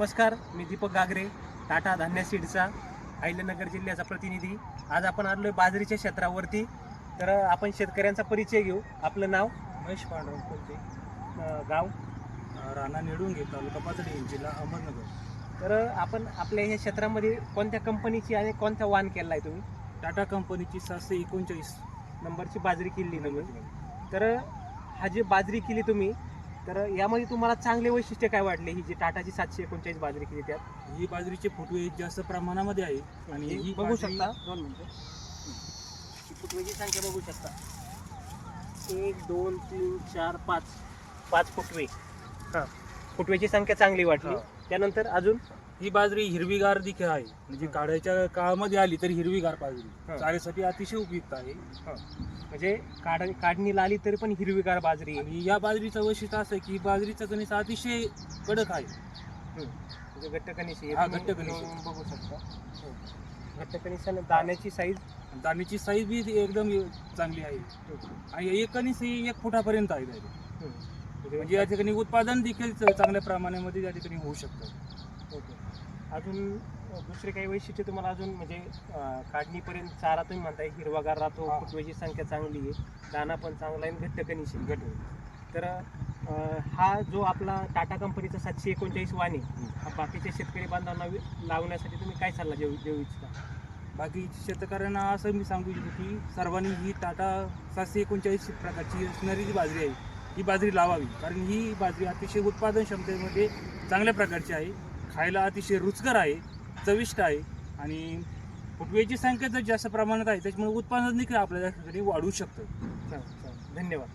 नमस्कार, मी दीपक गागरे, टाटा धान्य सीडचा अहिल्यानगर जिल्ह्याचा प्रतिनिधी। आज आपण आलोय बाजरीच्या क्षेत्रावरती। तर आपण शेतकऱ्यांचा परिचय घेऊ। आपलं नाव? महेश पांडव कोलते, गाव? राणा निडुंगे, तालुका पाथर्डी, जिल्हा अहमदनगर। तर आपण आपल्या ह्या क्षेत्रामध्ये कोणत्या कंपनीची आणि कोणता वाण केला आहे तुम्ही? टाटा कंपनीची 739 नंबरची बाजरी केली तुम्ही। तर हा जी बाजरी केली तुम्ही, तर यामध्ये तुम्हाला चांगले वैशिष्ट्य काय वाटले? ही जी टाटाची 739 बाजरी केली त्यात ही बाजरीचे फुटवे जास्त प्रमाणामध्ये आहे आणि ही बघू बाजरी- शकता। 2 मिनिटं, फुटवेची संख्या बघू शकता। 1 2 3 4 5 फुटवे। हां, फुटवेची संख्या चांगली वाटली। हा. त्यानंतर अजून ही बाजरी हिरवीगार देखील आहे, म्हणजे काढायच्या काळामध्ये आली तरी हिरवीगार हा. बाजरी चाऱ्यासाठी अतिशय उपयुक्त आहे। म्हणजे काढणीला आली तरी पण हिरवीगार बाजरी आहे। आणि या बाजरीचं वैशिष्ट्य असं आहे की बाजरीचं कणीस अतिशय कडक आहे। म्हणजे घट्ट कणीस आहे। हा, तुम्ही घट्ट कणीस आहे. बघू शकता। घट्ट कणीस आणि दाण्याची साईज दाण्याची साईज बी एकदम चांगली आहे आणि एक कणीस ही 1 फुटापर्यंत आहे direct. म्हणजे या ठिकाणी उत्पादन देखील चांगल्या प्रमाणामध्ये या ठिकाणी होऊ शकतं। अजून दुसरे काही वैशिष्ट्य तुम्हाला अजून म्हणजे काढणीपर्यंत चारा तुम्ही म्हणताय हिरवागार राहतो, हा. फुटवेची संख्या चांगली आहे, दाना पण चांगला आहे आणि घट्ट कणीस आहे, तर हा जो आपला टाटा कंपनीचा 739 वाण आहे, हा बाकीच्या शेतकरी बांधवांना लावण्यासाठी तुम्ही काय सल्ला देऊ इच्छिता? बाकी शेतकऱ्यांना असं मी सांगू इच्छितो की सर्वांनी ही टाटा 739 प्रकारची असणारी जी बाजरी आहे ही बाजरी लावावी, कारण ही बाजरी अतिशय उत्पादन क्षमतेमध्ये चांगल्या प्रकारची आहे, खायला अतिशय रुचकर आहे, चविष्ट आहे आणि फुटवेची संख्या जर जास्त प्रमाणात आहे त्याच्यामुळे उत्पादन देखील आपल्या या ठिकाणी वाढू शकतं। धन्यवाद।